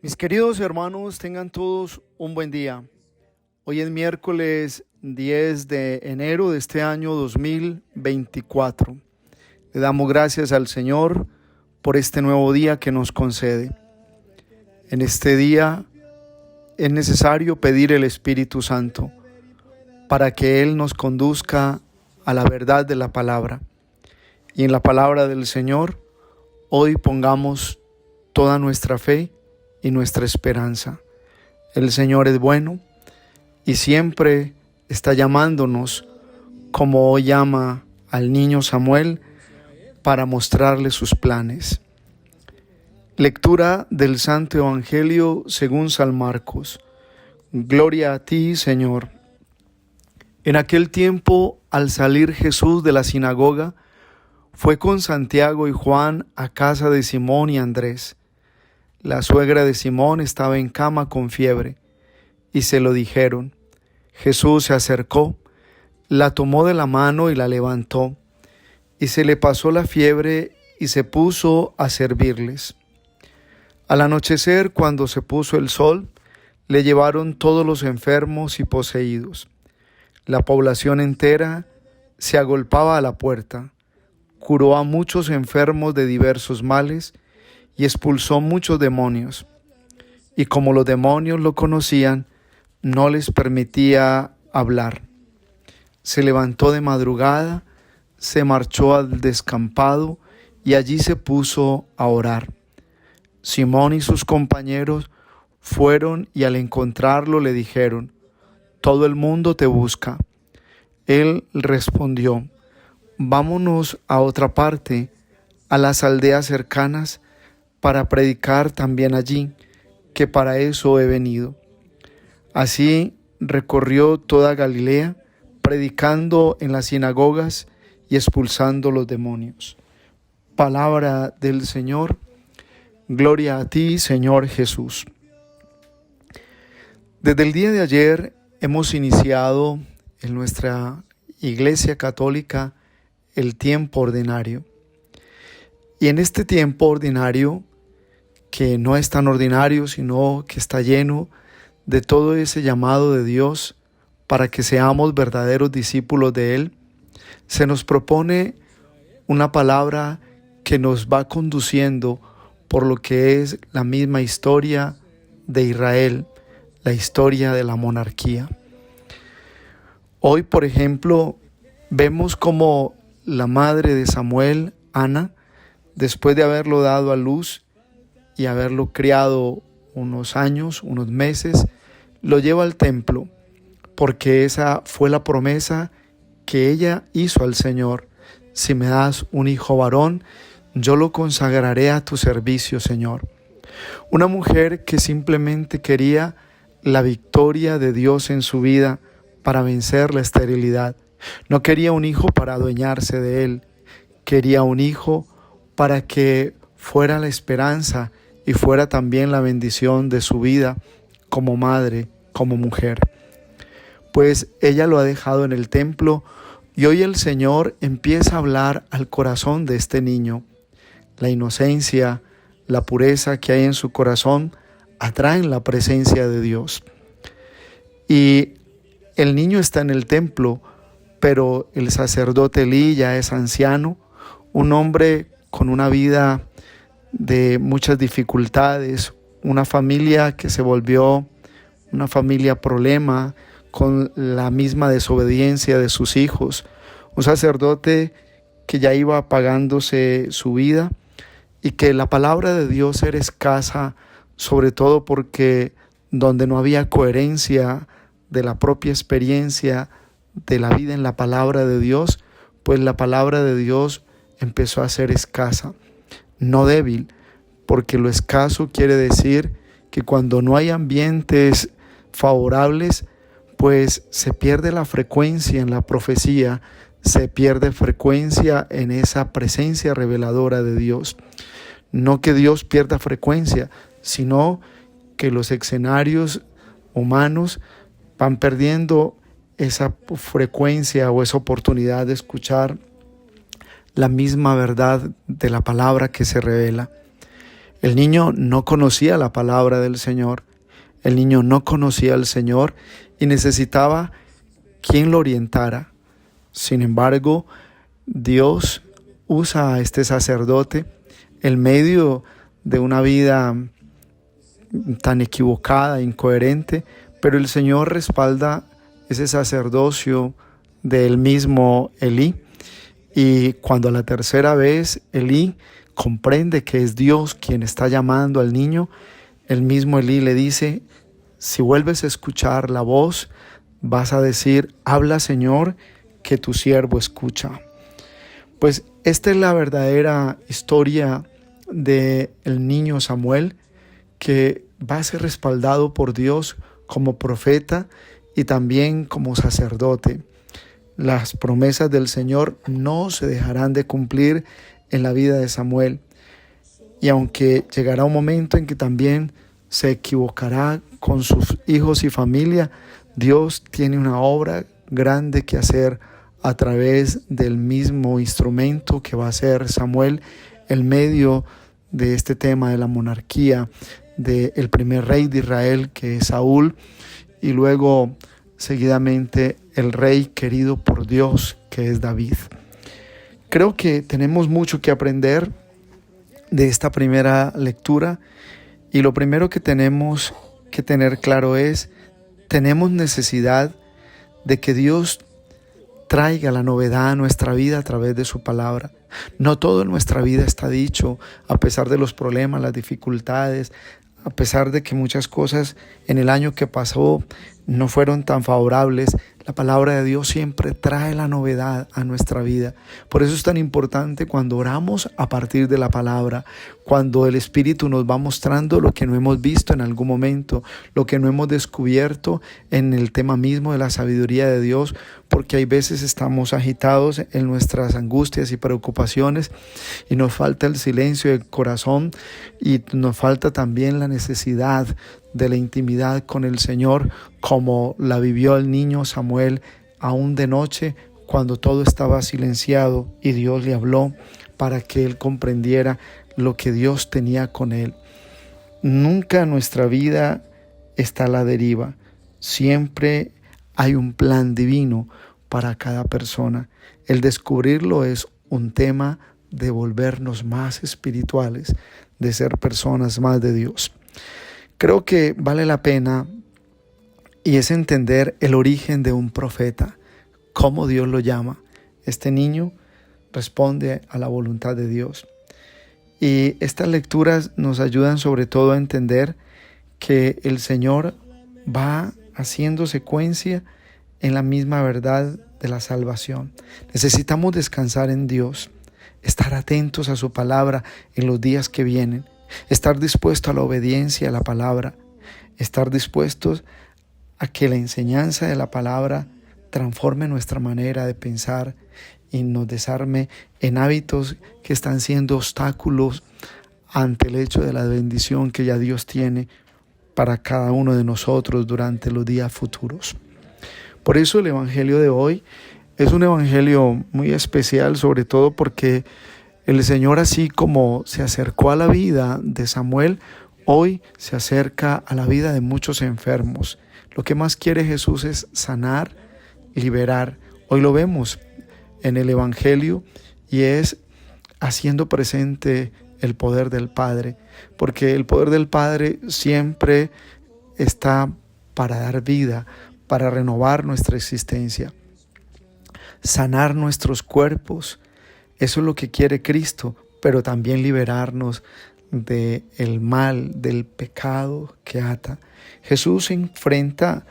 Mis queridos hermanos, tengan todos un buen día. Hoy es miércoles 10 de enero de este año 2024. Le damos gracias al Señor por este nuevo día que nos concede. En este día es necesario pedir el Espíritu Santo para que Él nos conduzca a la verdad de la palabra. Y en la palabra del Señor, hoy pongamos toda nuestra fe y nuestra esperanza. El Señor es bueno y siempre está llamándonos, como hoy llama al niño Samuel, para mostrarle sus planes. Lectura del Santo Evangelio según San Marcos. Gloria a ti, Señor. En aquel tiempo, al salir Jesús de la sinagoga, fue con Santiago y Juan a casa de Simón y Andrés. La suegra de Simón estaba en cama con fiebre, y se lo dijeron. Jesús se acercó, la tomó de la mano y la levantó, y se le pasó la fiebre y se puso a servirles. Al anochecer, cuando se puso el sol, le llevaron todos los enfermos y poseídos. La población entera se agolpaba a la puerta. Curó a muchos enfermos de diversos males y expulsó muchos demonios. Y como los demonios lo conocían, no les permitía hablar. Se levantó de madrugada, se marchó al descampado y allí se puso a orar. Simón y sus compañeros fueron y al encontrarlo le dijeron: «Todo el mundo te busca». Él respondió: «Vámonos a otra parte, a las aldeas cercanas, para predicar también allí, que para eso he venido». Así recorrió toda Galilea, predicando en las sinagogas y expulsando los demonios. Palabra del Señor. Gloria a ti, Señor Jesús. Desde el día de ayer hemos iniciado en nuestra Iglesia Católica el tiempo ordinario. Y en este tiempo ordinario, que no es tan ordinario, sino que está lleno de todo ese llamado de Dios para que seamos verdaderos discípulos de Él, se nos propone una palabra que nos va conduciendo por lo que es la misma historia de Israel, la historia de la monarquía. Hoy, por ejemplo, vemos como la madre de Samuel, Ana, después de haberlo dado a luz y haberlo criado unos años, unos meses, lo lleva al templo, porque esa fue la promesa que ella hizo al Señor. Si me das un hijo varón, yo lo consagraré a tu servicio, Señor. Una mujer que simplemente quería la victoria de Dios en su vida para vencer la esterilidad. No quería un hijo para adueñarse de él, quería un hijo para que fuera la esperanza y fuera también la bendición de su vida como madre, como mujer. Pues ella lo ha dejado en el templo y hoy el Señor empieza a hablar al corazón de este niño. La inocencia, la pureza que hay en su corazón atraen la presencia de Dios. Y el niño está en el templo, pero el sacerdote Elí ya es anciano, un hombre con una vida de muchas dificultades, una familia que se volvió una familia problema con la misma desobediencia de sus hijos, un sacerdote que ya iba apagándose su vida y que la palabra de Dios era escasa, sobre todo porque donde no había coherencia de la propia experiencia de la vida en la palabra de Dios, pues la palabra de Dios empezó a ser escasa. No débil, porque lo escaso quiere decir que cuando no hay ambientes favorables, pues se pierde la frecuencia en la profecía, se pierde frecuencia en esa presencia reveladora de Dios. No que Dios pierda frecuencia, sino que los escenarios humanos van perdiendo esa frecuencia o esa oportunidad de escuchar la misma verdad de la palabra que se revela. El niño no conocía la palabra del Señor, el niño no conocía al Señor y necesitaba quien lo orientara. Sin embargo, Dios usa a este sacerdote en medio de una vida tan equivocada, incoherente, pero el Señor respalda ese sacerdocio del mismo Elí. Y cuando a la tercera vez Elí comprende que es Dios quien está llamando al niño, el mismo Elí le dice: si vuelves a escuchar la voz, vas a decir: habla, Señor, que tu siervo escucha. Pues esta es la verdadera historia del niño Samuel, que va a ser respaldado por Dios como profeta y también como sacerdote. Las promesas del Señor no se dejarán de cumplir en la vida de Samuel. Y aunque llegará un momento en que también se equivocará con sus hijos y familia, Dios tiene una obra grande que hacer a través del mismo instrumento que va a ser Samuel, en medio de este tema de la monarquía, del primer rey de Israel, que es Saúl, y luego seguidamente el rey querido por Dios, que es David. Creo que tenemos mucho que aprender de esta primera lectura, y lo primero que tenemos que tener claro es: tenemos necesidad de que Dios traiga la novedad a nuestra vida a través de su palabra. No todo en nuestra vida está dicho, a pesar de los problemas, las dificultades, a pesar de que muchas cosas en el año que pasó no fueron tan favorables. La palabra de Dios siempre trae la novedad a nuestra vida. Por eso es tan importante cuando oramos a partir de la palabra, cuando el Espíritu nos va mostrando lo que no hemos visto en algún momento, lo que no hemos descubierto en el tema mismo de la sabiduría de Dios, porque hay veces estamos agitados en nuestras angustias y preocupaciones y nos falta el silencio del corazón, y nos falta también la necesidad de la intimidad con el Señor, como la vivió el niño Samuel, aún de noche, cuando todo estaba silenciado y Dios le habló para que él comprendiera lo que Dios tenía con él. Nunca en nuestra vida está a la deriva. Siempre hay un plan divino para cada persona. El descubrirlo es un tema de volvernos más espirituales, de ser personas más de Dios. Creo que vale la pena, y es entender el origen de un profeta, cómo Dios lo llama. Este niño responde a la voluntad de Dios. Y estas lecturas nos ayudan sobre todo a entender que el Señor va haciendo secuencia en la misma verdad de la salvación. Necesitamos descansar en Dios, estar atentos a su palabra en los días que vienen, estar dispuestos a la obediencia a la palabra, estar dispuestos a que la enseñanza de la palabra transforme nuestra manera de pensar y nos desarme en hábitos que están siendo obstáculos ante el hecho de la bendición que ya Dios tiene para cada uno de nosotros durante los días futuros. Por eso el evangelio de hoy es un evangelio muy especial, sobre todo porque el Señor, así como se acercó a la vida de Samuel, hoy se acerca a la vida de muchos enfermos. Lo que más quiere Jesús es sanar, liberar. Hoy lo vemos en el evangelio, y es haciendo presente el poder del Padre, porque el poder del Padre siempre está para dar vida, para renovar nuestra existencia, sanar nuestros cuerpos. Eso es lo que quiere Cristo, pero también liberarnos del mal, del pecado que ata. Jesús se enfrenta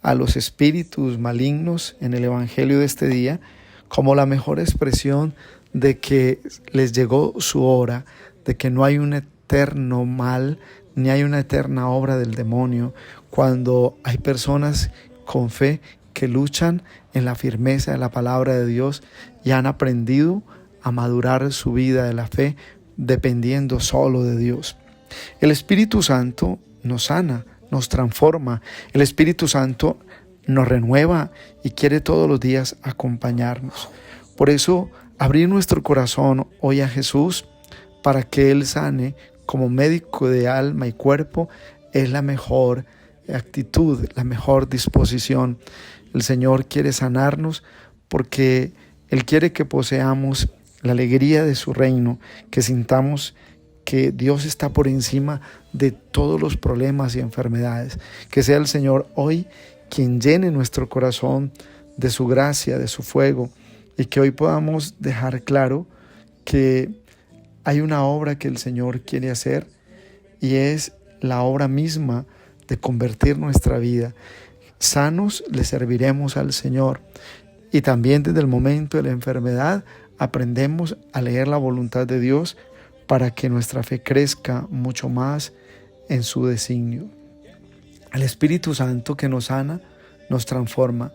a los espíritus malignos en el evangelio de este día como la mejor expresión de que les llegó su hora, de que no hay un eterno mal, ni hay una eterna obra del demonio, cuando hay personas con fe que luchan en la firmeza de la palabra de Dios y han aprendido a madurar su vida de la fe dependiendo solo de Dios. El Espíritu Santo nos sana, nos transforma. El Espíritu Santo nos renueva y quiere todos los días acompañarnos. Por eso, abrir nuestro corazón hoy a Jesús para que Él sane como médico de alma y cuerpo, es la mejor actitud, la mejor disposición. El Señor quiere sanarnos porque Él quiere que poseamos la alegría de su reino, que sintamos que Dios está por encima de todos los problemas y enfermedades. Que sea el Señor hoy quien llene nuestro corazón de su gracia, de su fuego, y que hoy podamos dejar claro que hay una obra que el Señor quiere hacer, y es la obra misma de convertir nuestra vida. Sanos le serviremos al Señor, y también desde el momento de la enfermedad aprendemos a leer la voluntad de Dios para que nuestra fe crezca mucho más en su designio. El Espíritu Santo que nos sana, nos transforma.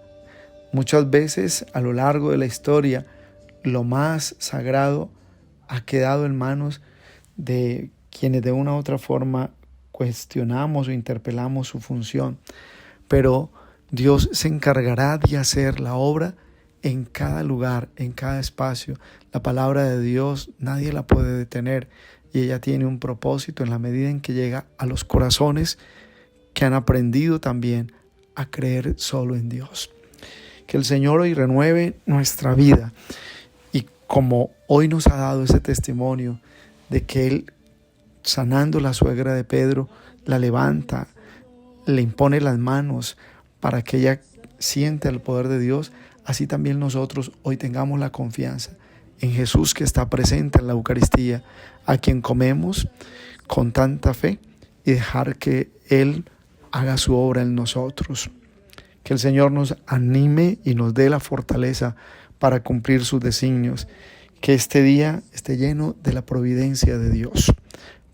Muchas veces a lo largo de la historia, lo más sagrado ha quedado en manos de quienes de una u otra forma cuestionamos o interpelamos su función. Pero Dios se encargará de hacer la obra en cada lugar, en cada espacio. La palabra de Dios nadie la puede detener, y ella tiene un propósito en la medida en que llega a los corazones que han aprendido también a creer solo en Dios. Que el Señor hoy renueve nuestra vida, y como hoy nos ha dado ese testimonio de que Él, sanando la suegra de Pedro, la levanta, le impone las manos para que ella sienta el poder de Dios, así también nosotros hoy tengamos la confianza en Jesús, que está presente en la Eucaristía, a quien comemos con tanta fe, y dejar que Él haga su obra en nosotros. Que el Señor nos anime y nos dé la fortaleza para cumplir sus designios. Que este día esté lleno de la providencia de Dios,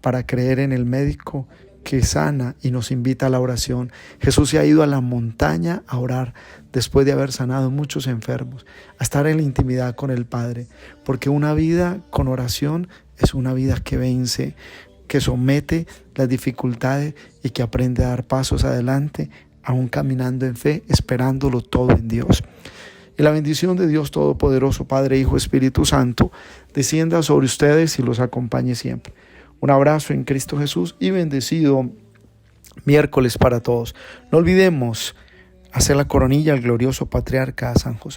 para creer en el médico que sana y nos invita a la oración. Jesús se ha ido a la montaña a orar después de haber sanado muchos enfermos, a estar en la intimidad con el Padre, porque una vida con oración es una vida que vence, que somete las dificultades y que aprende a dar pasos adelante, aún caminando en fe, esperándolo todo en Dios. Y la bendición de Dios Todopoderoso, Padre, Hijo, Espíritu Santo, descienda sobre ustedes y los acompañe siempre. Un abrazo en Cristo Jesús y bendecido miércoles para todos. No olvidemos hacer la coronilla al glorioso patriarca San José.